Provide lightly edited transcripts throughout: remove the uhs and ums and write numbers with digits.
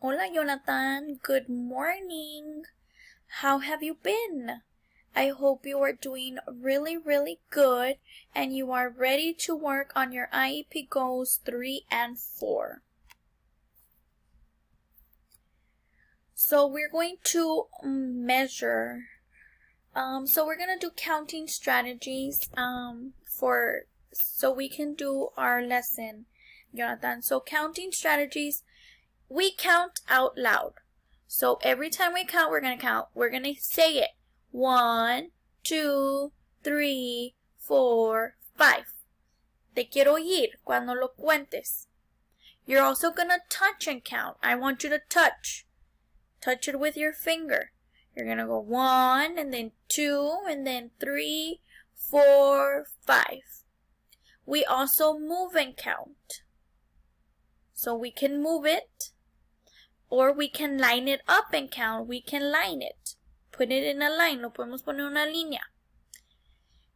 Hola, Jonathan. Good morning. How have you been? I hope you are doing really good and you are ready to work on your IEP goals 3 and 4. So we're going to measure. So we're going to do counting strategies so we can do our lesson, Jonathan. So counting strategies, we count out loud. So every time we count, we're going to count. We're going to say it. 1, 2, 3, 4, 5. Te quiero oír cuando lo cuentes. You're also going to touch and count. I want you to touch. Touch it with your finger. You're going to go 1 and then 2 and then 3, 4, 5. We also move and count. So we can move it or we can line it up and count. We can line it. Put it in a line. Lo podemos poner una línea.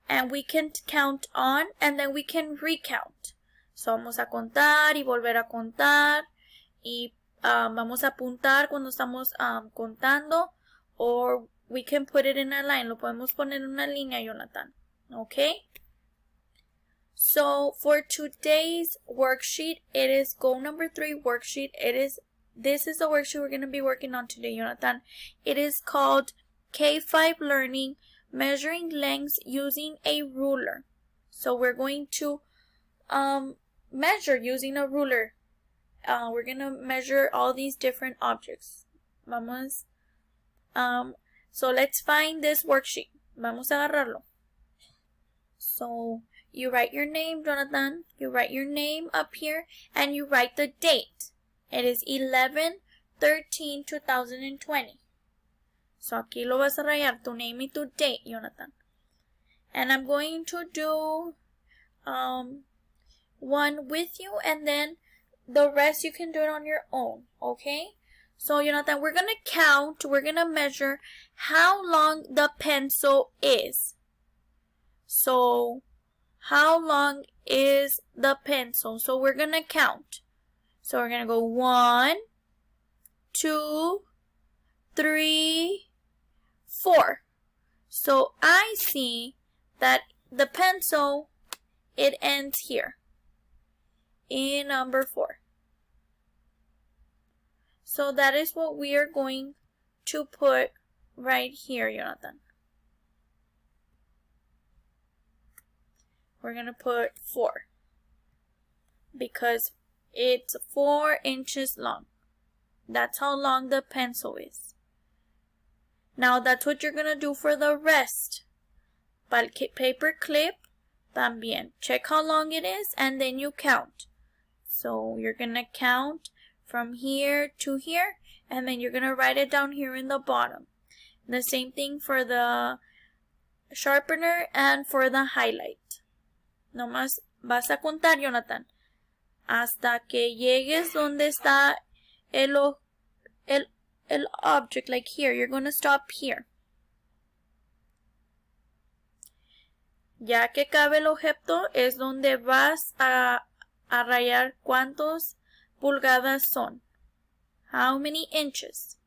And we can count on and then we can recount. So vamos a contar y volver a contar. Y vamos a apuntar cuando estamos contando. Or we can put it in a line. Lo podemos poner en una línea, Jonathan. Okay? So for today's worksheet, it is goal number 3 worksheet. This is the worksheet we're going to be working on today, Jonathan. It is called K5 Learning, Measuring Lengths Using a Ruler. So we're going to measure using a ruler. We're going to measure all these different objects. Vamos. So let's find this worksheet. Vamos a agarrarlo. So you write your name, Jonathan. You write your name up here and you write the date. It is 11/13/2020. So aquí lo vas a rayar, tu name y tu date, Jonathan. And I'm going to do one with you and then the rest you can do it on your own, okay? So, Jonathan, we're going to count, we're going to measure how long the pencil is. So, how long is the pencil? So, we're going to count. So, we're going to go 1, 2, 3, 4. So, I see that the pencil, it ends here in number 4. So that is what we are going to put right here, Jonathan. We're going to put 4 because it's 4 inches long. That's how long the pencil is. Now that's what you're going to do for the rest. Para el paper clip, también. Check how long it is and then you count. So you're going to count from here to here, and then you're going to write it down here in the bottom. The same thing for the sharpener and for the highlight. Nomás vas a contar, Jonathan, hasta que llegues donde está el object, like here. You're going to stop here. Ya que cabe el objeto es donde vas a rayar cuántos pulgadas son. How many inches?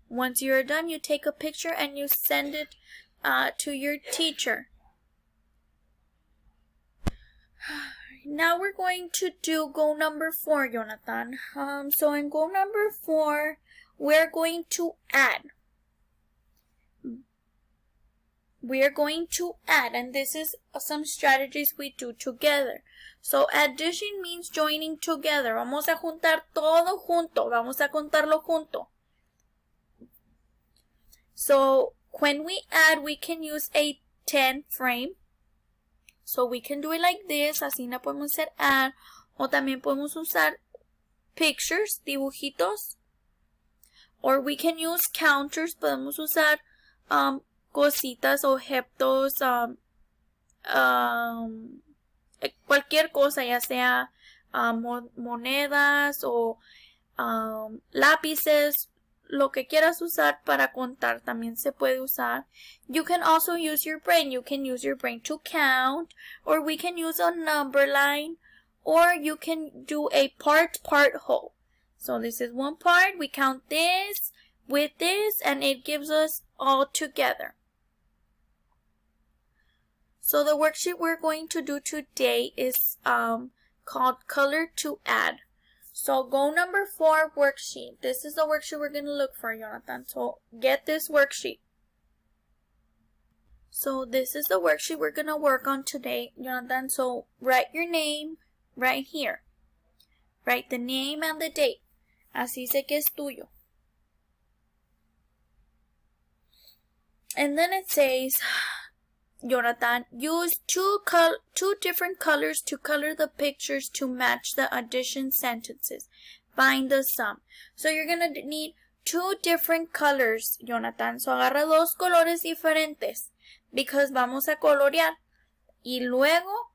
Once you're done, you take a picture and you send it to your teacher. Now we're going to do goal number 4, Jonathan. So in goal number 4, we're going to add. We are going to add, and this is some strategies we do together. So addition means joining together. Vamos a juntar todo junto. Vamos a contarlo junto. So when we add, we can use a 10 frame. So we can do it like this. Así no podemos hacer add. O también podemos usar pictures, dibujitos. Or we can use counters. Podemos usar cositas, objetos, cualquier cosa, ya sea monedas o lápices, lo que quieras usar para contar también se puede usar. You can also use your brain. You can use your brain to count, or we can use a number line, or you can do a part whole. So this is one part, we count this with this, and it gives us all together. So the worksheet we're going to do today is called Color to Add. So go number 4, worksheet. This is the worksheet we're going to look for, Jonathan. So get this worksheet. So this is the worksheet we're going to work on today, Jonathan. So write your name right here. Write the name and the date. Así sé que es tuyo. And then it says, Jonathan, use two different colors to color the pictures to match the addition sentences. Find the sum. So you're going to need 2 different colors, Jonathan. So agarra 2 colores diferentes because vamos a colorear. Y luego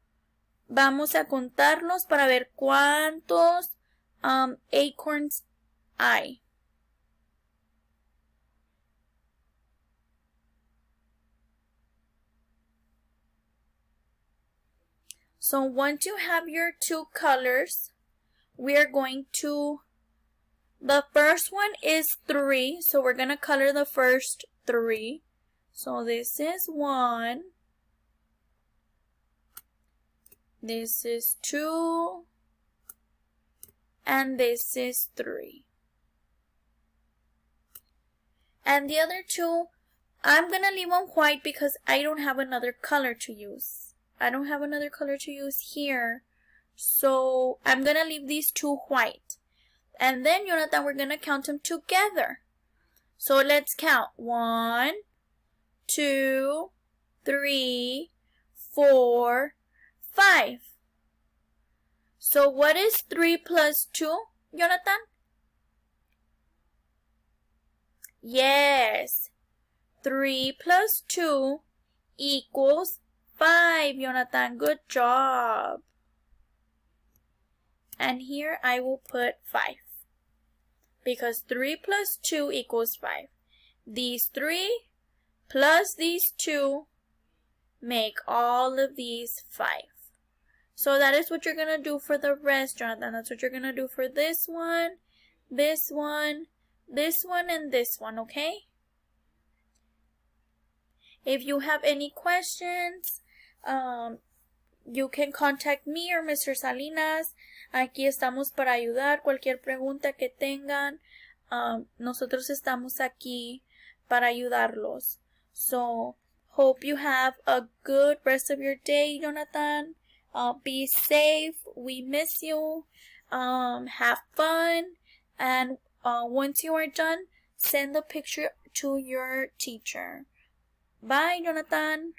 vamos a contarlos para ver cuántos acorns hay. So once you have your 2 colors, we are going to, the first one is 3, so we're going to color the first 3. So this is 1, this is 2, and this is 3. And the other 2, I'm going to leave them white because I don't have another color to use. I don't have another color to use here. So I'm going to leave these 2 white. And then, Jonathan, we're going to count them together. So let's count. 1, 2, 3, 4, 5. So what is 3 plus 2, Jonathan? Yes. 3 plus 2 equals 5, Jonathan. Good job. And here I will put 5. Because 3 plus 2 equals 5. These 3 plus these 2 make all of these 5. So that is what you're going to do for the rest, Jonathan. That's what you're going to do for this one, this one, this one, and this one, okay? If you have any questions, you can contact me or Mr. Salinas. Aquí estamos para ayudar. Cualquier pregunta que tengan, nosotros estamos aquí para ayudarlos. So, hope you have a good rest of your day, Jonathan. Be safe. We miss you. Have fun. And once you are done, send the picture to your teacher. Bye, Jonathan.